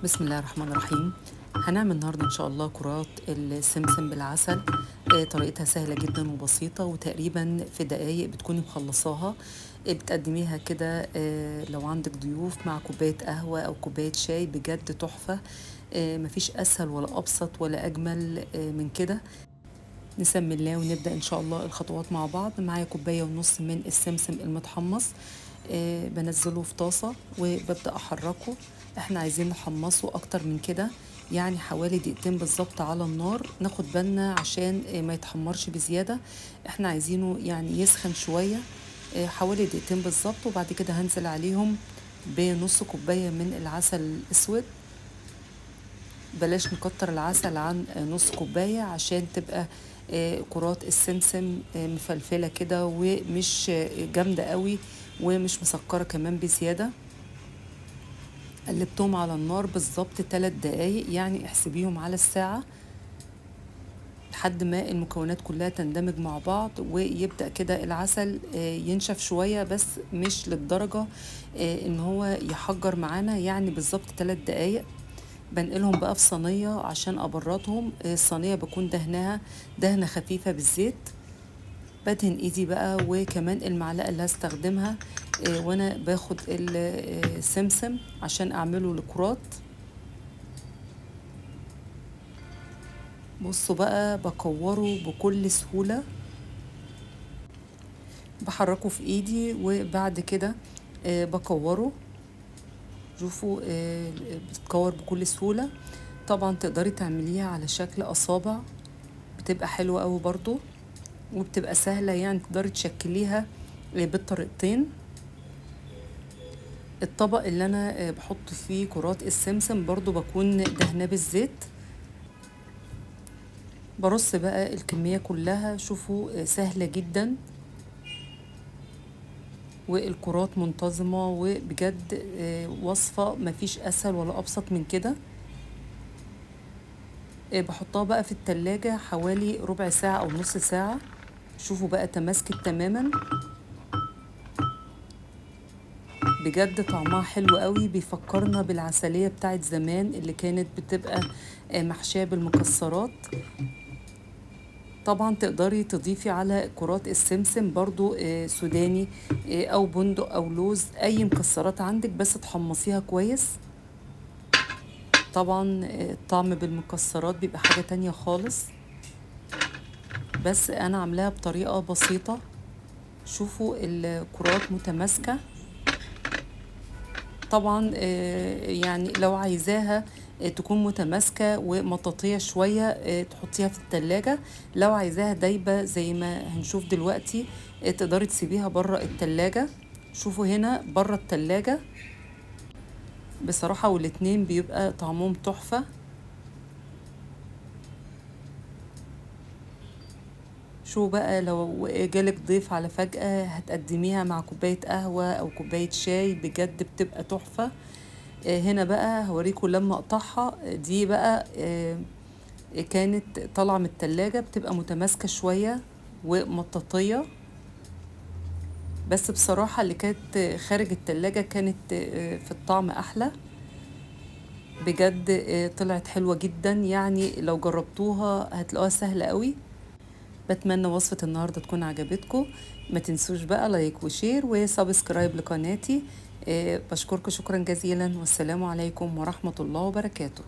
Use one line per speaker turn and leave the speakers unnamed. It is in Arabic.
بسم الله الرحمن الرحيم. هنعمل النهاردة إن شاء الله كرات السمسم بالعسل. طريقتها سهلة جدا وبسيطة، وتقريبا في دقايق بتكوني مخلصاها. بتقدميها كده لو عندك ضيوف مع كوباية قهوة أو كوباية شاي، بجد تحفة. مفيش أسهل ولا أبسط ولا أجمل من كده. نسمي الله ونبدأ إن شاء الله الخطوات مع بعض. معايا كوباية ونص من السمسم المتحمص. بنزله في طاسة وببدأ أحركه. احنا عايزين نحمصه أكتر من كده، يعني حوالي دقيقتين بالظبط على النار. ناخد بالنا عشان ما يتحمرش بزيادة. احنا عايزينه يعني يسخن شوية، حوالي دقيقتين بالظبط. وبعد كده هنزل عليهم بنص كوباية من العسل الأسود. بلاش نكتر العسل عن نص كوباية عشان تبقى كرات السمسم مفلفلة كده، ومش جامدة قوي ومش مسكرة كمان بزيادة. قلبتهم على النار بالظبط 3 دقايق، يعني احسبيهم على الساعة، لحد ما المكونات كلها تندمج مع بعض ويبدأ كده العسل ينشف شوية، بس مش للدرجة ان هو يحجر معانا، يعني بالظبط 3 دقايق. بنقلهم بقى في صينية عشان أبردهم. الصينية بكون دهنها دهنة خفيفة بالزيت. بدهن ايدي بقى وكمان المعلقة اللي هستخدمها وانا باخد السمسم عشان اعمله لكرات. بصوا بقى بكوره بكل سهولة، بحركه في ايدي وبعد كده بكوره. شوفوا بتتكور بكل سهولة. طبعا تقدري تعمليها على شكل أصابع، بتبقى حلوة قوي برضو، وبتبقى سهلة، يعني تقدري تشكليها بالطريقتين. الطبق اللي انا بحط فيه كرات السمسم برضو بكون دهناه بالزيت. برص بقى الكمية كلها. شوفوا سهلة جدا، والكرات منتظمة، وبجد وصفة مفيش اسهل ولا ابسط من كده. بحطها بقى في التلاجة حوالي ربع ساعة او نص ساعة. شوفوا بقى تماسكت تماما، بجد طعمها حلو قوي. بيفكرنا بالعسلية بتاعت زمان اللي كانت بتبقى محشية بالمكسرات. طبعا تقدري تضيفي على كرات السمسم برضو سوداني او بندق او لوز، اي مكسرات عندك، بس تحمصيها كويس. طبعا الطعم بالمكسرات بيبقى حاجة تانية خالص، بس انا عاملاها بطريقة بسيطة. شوفوا الكرات متماسكة. طبعا يعني لو عايزاها تكون متماسكة ومطاطية شوية تحطيها في التلاجة. لو عايزاها دايبة زي ما هنشوف دلوقتي تقدري تسيبيها برا التلاجة. شوفوا هنا برا التلاجة بصراحة، والاتنين بيبقى طعمهم تحفة. شو بقى لو جالك ضيف على فجأة هتقدميها مع كوباية قهوة أو كوباية شاي، بجد بتبقى تحفة. هنا بقى هوريكم لما اقطعها دي بقى كانت طالعة من التلاجة، بتبقى متماسكة شوية ومطاطية. بس بصراحة اللي كانت خارج التلاجة كانت في الطعم أحلى. بجد طلعت حلوة جدا، يعني لو جربتوها هتلاقوها سهلة قوي. بتمنى وصفة النهاردة تكون عجبتكم. ما تنسوش بقى لايك وشير وسبسكرايب لقناتي. بشكركم شكرا جزيلا، والسلام عليكم ورحمة الله وبركاته.